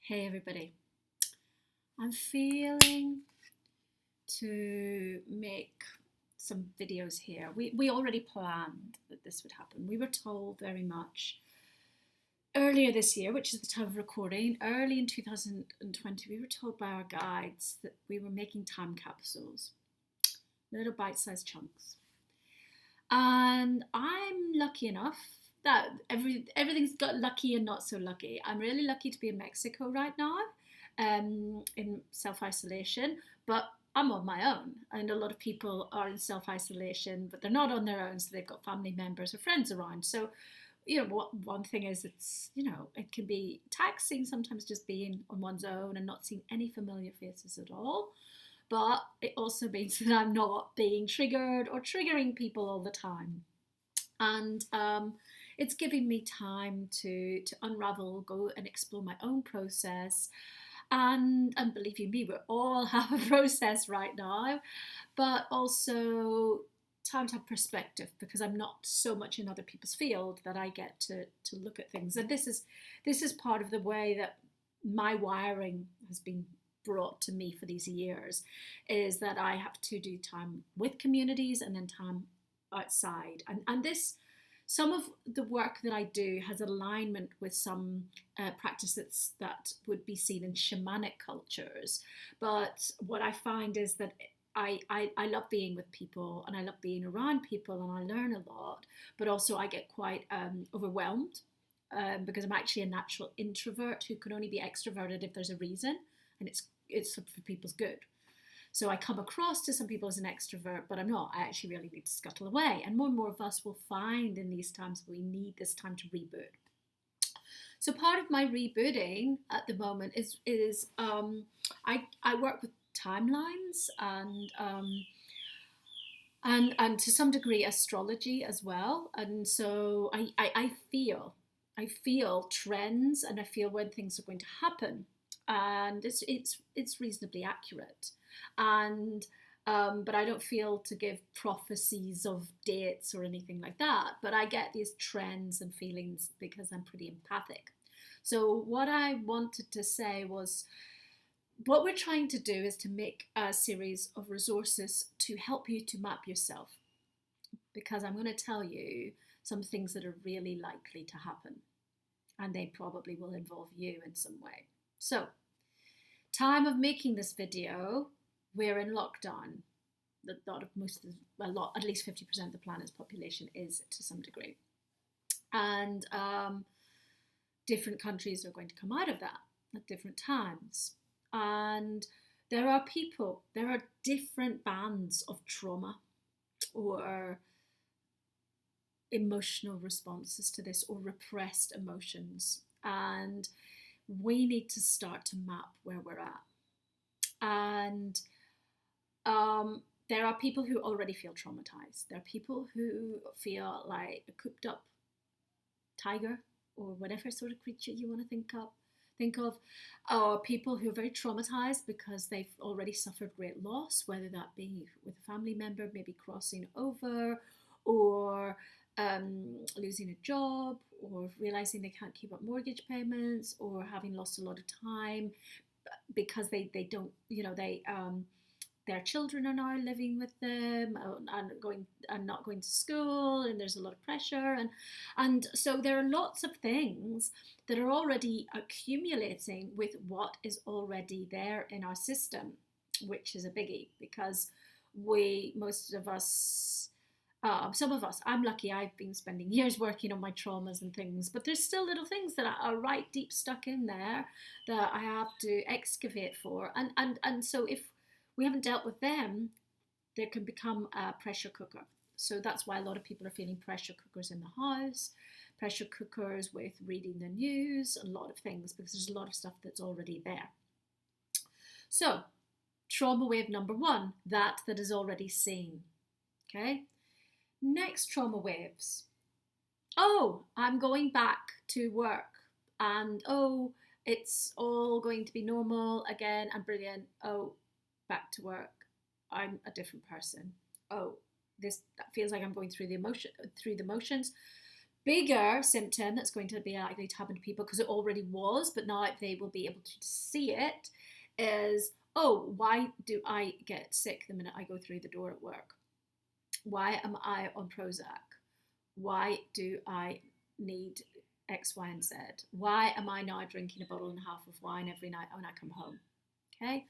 Hey everybody, I'm feeling to make some videos here. We already planned that this would happen. We were told very much earlier this year, which is the time of recording, early in 2020, we were told by our guides that we were making time capsules, little bite-sized chunks. And I'm lucky enough that everything's got lucky and not so lucky. I'm really lucky to be in Mexico right now, in self-isolation, but I'm on my own. And a lot of people are in self-isolation, but they're not on their own, so they've got family members or friends around. So, one thing is it can be taxing sometimes just being on one's own and not seeing any familiar faces at all. But it also means that I'm not being triggered or triggering people all the time. And it's giving me time to unravel, go and explore my own process. And believe you me, we all have a process right now, but also time to have perspective because I'm not so much in other people's field that I get to look at things. And this is part of the way that my wiring has been brought to me for these years, is that I have to do time with communities and then time outside. And this, some of the work that I do has alignment with some practices that would be seen in shamanic cultures. But what I find is that I love being with people and I love being around people and I learn a lot, but also I get quite overwhelmed because I'm actually a natural introvert who can only be extroverted if there's a reason, and it's for people's good. So I come across to some people as an extrovert, but I'm not. I actually really need to scuttle away. And more of us will find in these times we need this time to reboot. So part of my rebooting at the moment is I work with timelines and to some degree astrology as well. And so I feel trends and I feel when things are going to happen, and it's reasonably accurate. And but I don't feel to give prophecies of dates or anything like that. But I get these trends and feelings because I'm pretty empathic. So what I wanted to say was, what we're trying to do is to make a series of resources to help you to map yourself, because I'm going to tell you some things that are really likely to happen, and they probably will involve you in some way. So, time of making this video, we're in lockdown. At least 50% of the planet's population is to some degree, and different countries are going to come out of that at different times. And there are different bands of trauma or emotional responses to this, or repressed emotions. And we need to start to map where we're at. And there are people who already feel traumatized. There are people who feel like a cooped up tiger or whatever sort of creature you want to think of, or people who are very traumatized because they've already suffered great loss, whether that be with a family member maybe crossing over, or losing a job, or realizing they can't keep up mortgage payments, or having lost a lot of time because they don't, their children are now living with them and not going to school, and there's a lot of pressure, and so there are lots of things that are already accumulating with what is already there in our system, which is a biggie because most of us, some of us, I'm lucky, I've been spending years working on my traumas and things, but there's still little things that are right deep stuck in there that I have to excavate for, and so if we haven't dealt with them, they can become a pressure cooker. So that's why a lot of people are feeling pressure cookers in the house, pressure cookers with reading the news, a lot of things, because there's a lot of stuff that's already there. So, trauma wave number one, that is already seen. Okay? Next trauma waves. Oh, I'm going back to work, and oh, it's all going to be normal again and brilliant. Oh, back to work, I'm a different person. Oh, that feels like I'm going through the motions. bigger symptom that's going to be likely to happen to people, because it already was, but now they will be able to see it, is, oh, why do I get sick the minute I go through the door at work? Why am I on Prozac? Why do I need X, Y, and Z? Why am I now drinking a bottle and a half of wine every night when I come home? Okay.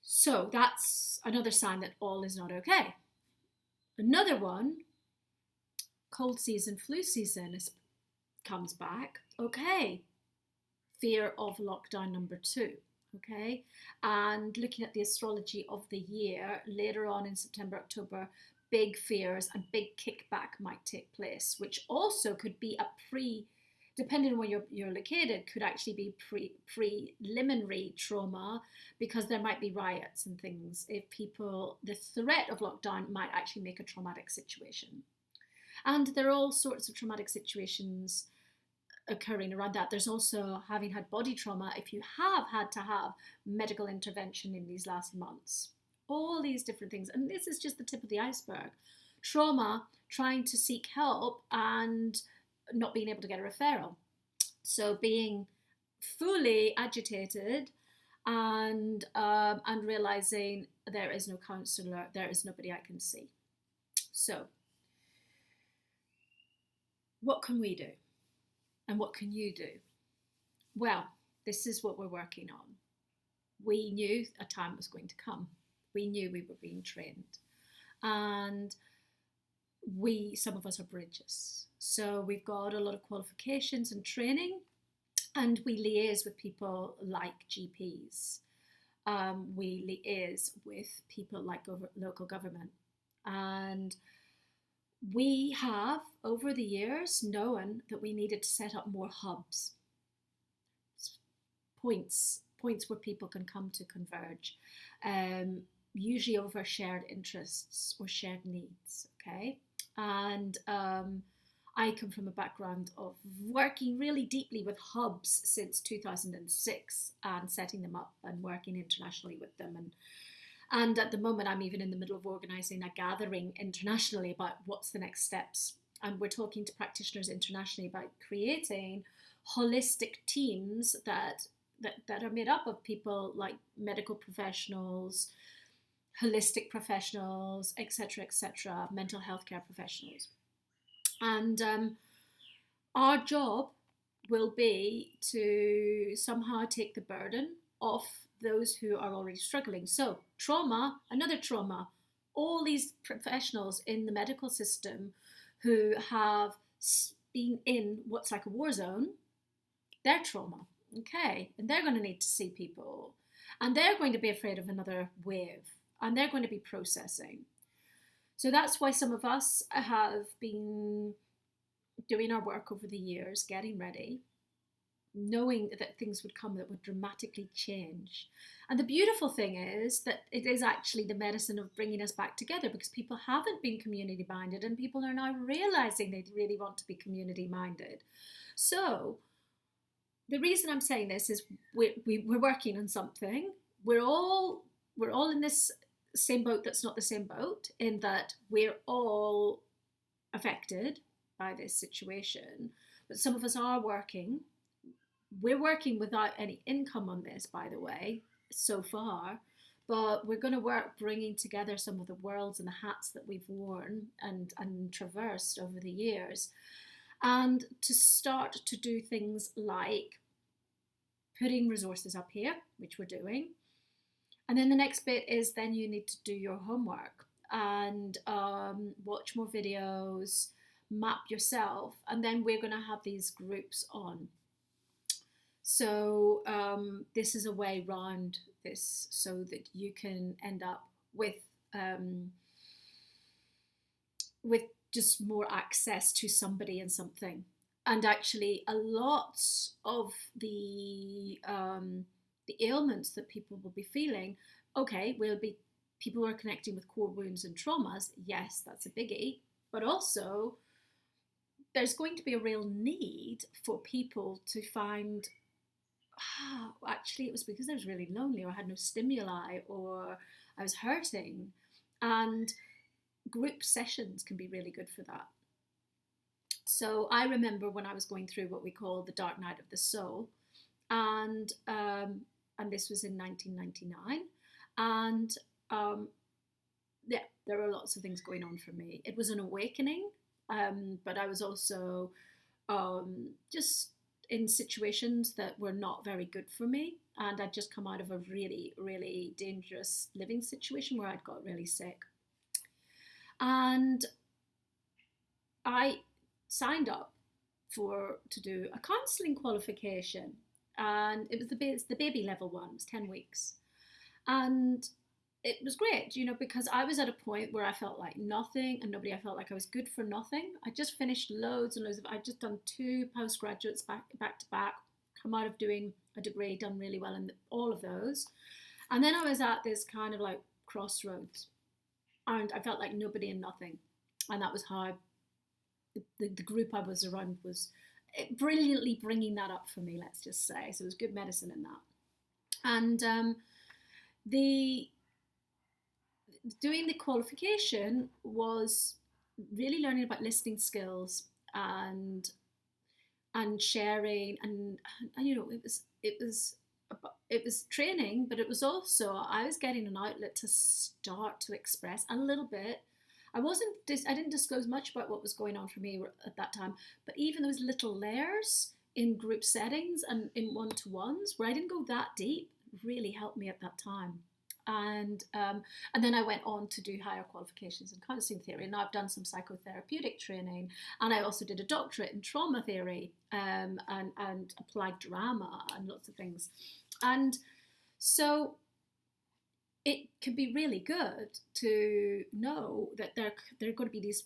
So that's another sign that all is not okay. Another one, cold season, flu season comes back. Okay. Fear of lockdown number 2. Okay. And looking at the astrology of the year, later on in September, October, big fears and big kickback might take place, which also could be depending on where you're located, could actually be preliminary trauma, because there might be riots and things if the threat of lockdown might actually make a traumatic situation. And there are all sorts of traumatic situations occurring around that. There's also having had body trauma, if you have had to have medical intervention in these last months. All these different things. And this is just the tip of the iceberg. Trauma, trying to seek help and not being able to get a referral. So being fully agitated and realizing there is no counsellor, there is nobody I can see. So what can we do? And what can you do? Well, this is what we're working on. We knew a time was going to come. We knew we were being trained. And some of us are bridges. So we've got a lot of qualifications and training, and we liaise with people like GPs. We liaise with people like local government. And we have, over the years, known that we needed to set up more hubs, points where people can come to converge, usually over shared interests or shared needs, okay? And I come from a background of working really deeply with hubs since 2006 and setting them up and working internationally with them. And at the moment, I'm even in the middle of organising a gathering internationally about what's the next steps. And we're talking to practitioners internationally about creating holistic teams that are made up of people like medical professionals, holistic professionals, etc., mental health care professionals. And our job will be to somehow take the burden off those who are already struggling. So trauma, another trauma, all these professionals in the medical system who have been in what's like a war zone, their trauma, okay, and they're going to need to see people, and they're going to be afraid of another wave, and they're going to be processing. So that's why some of us have been doing our work over the years, getting ready, knowing that things would come that would dramatically change. And the beautiful thing is that it is actually the medicine of bringing us back together, because people haven't been community minded and people are now realizing they really want to be community minded. So the reason I'm saying this is we're working on something. We're all in this same boat that's not the same boat, in that we're all affected by this situation. But some of us are working. We're working without any income on this, by the way, so far, but we're going to work bringing together some of the worlds and the hats that we've worn and traversed over the years, and to start to do things like putting resources up here, which we're doing. And then the next bit is then you need to do your homework and watch more videos, map yourself, and then we're going to have these groups on. So this is a way around this, so that you can end up with just more access to somebody and something. And actually, a lot of the ailments that people will be feeling, okay, will be people who are connecting with core wounds and traumas. Yes, that's a biggie. But also, there's going to be a real need for people to find, actually, it was because I was really lonely, or I had no stimuli, or I was hurting. And group sessions can be really good for that. So I remember when I was going through what we call the dark night of the soul, and this was in 1999, and yeah, there were lots of things going on for me. It was an awakening, but I was also just in situations that were not very good for me. And I'd just come out of a really, really dangerous living situation where I'd got really sick. And I signed up to do a counselling qualification. And it was the baby level one, it was 10 weeks. And it was great, because I was at a point where I felt like nothing and nobody. I felt like I was good for nothing. I just finished loads and loads I'd just done 2 postgraduates back to back, come out of doing a degree, done really well in all of those. And then I was at this kind of like crossroads and I felt like nobody and nothing. And that was how the group I was around was brilliantly bringing that up for me, let's just say. So it was good medicine in that. And the doing the qualification was really learning about listening skills and sharing and it was training, but it was also I was getting an outlet to start to express a little bit. I didn't disclose much about what was going on for me at that time, but even those little layers in group settings and in one-to-ones where I didn't go that deep really helped me at that time. And then I went on to do higher qualifications in counselling theory. And now I've done some psychotherapeutic training, and I also did a doctorate in trauma theory and applied drama and lots of things. And so it can be really good to know that there are going to be these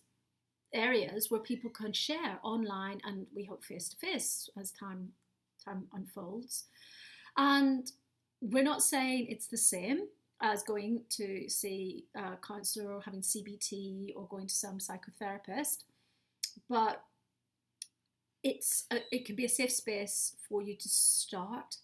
areas where people can share online, and we hope face to face as time unfolds. And we're not saying it's the same as going to see a counsellor or having CBT or going to some psychotherapist, but it can be a safe space for you to start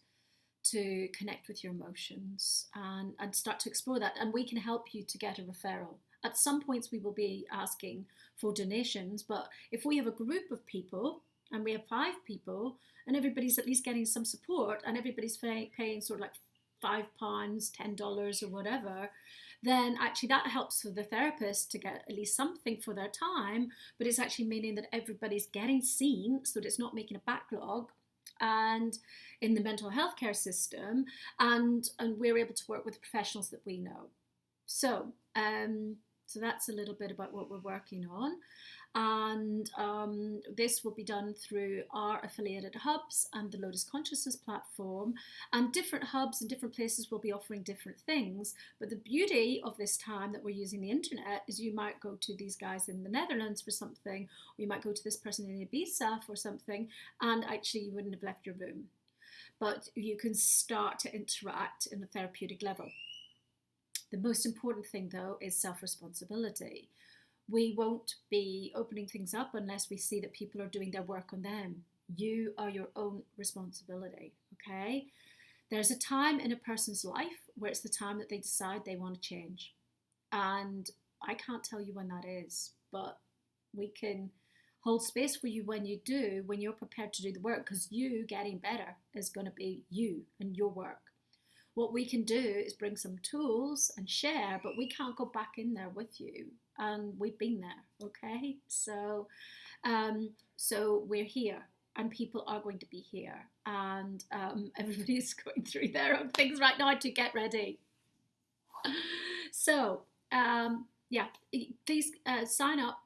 to connect with your emotions and start to explore that. And we can help you to get a referral. At some points we will be asking for donations, but if we have a group of people and we have 5 people and everybody's at least getting some support and everybody's paying sort of like £5, $10 or whatever, then actually that helps for the therapist to get at least something for their time, but it's actually meaning that everybody's getting seen so that it's not making a backlog and in the mental health care system, and we're able to work with professionals that we know. So that's a little bit about what we're working on. And this will be done through our affiliated hubs and the Lotus Consciousness platform. And different hubs and different places will be offering different things. But the beauty of this time that we're using the internet is you might go to these guys in the Netherlands for something, or you might go to this person in Ibiza for something, and actually you wouldn't have left your room. But you can start to interact in a therapeutic level. The most important thing, though, is self-responsibility. We won't be opening things up unless we see that people are doing their work on them. You are your own responsibility, okay? There's a time in a person's life where it's the time that they decide they want to change. And I can't tell you when that is, but we can hold space for you when you do, when you're prepared to do the work, because you getting better is going to be you and your work. What we can do is bring some tools and share, but we can't go back in there with you. And we've been there, okay? So we're here, and people are going to be here, and everybody's going through their own things right now to get ready. So please sign up.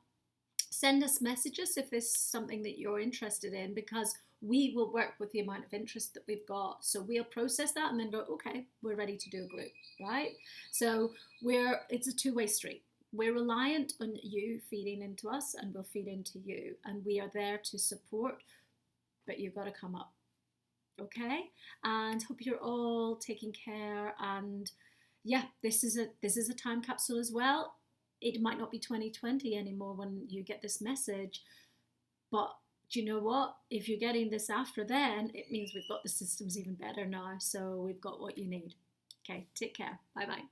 Send us messages if there's something that you're interested in, because we will work with the amount of interest that we've got. So we'll process that and then go, okay, we're ready to do a group, right? So it's a two-way street. We're reliant on you feeding into us, and we'll feed into you. And we are there to support, but you've got to come up, okay? And hope you're all taking care. And yeah, this is a time capsule as well. It might not be 2020 anymore when you get this message, but do you know what? If you're getting this after then, it means we've got the systems even better now. So we've got what you need. Okay, take care. Bye-bye.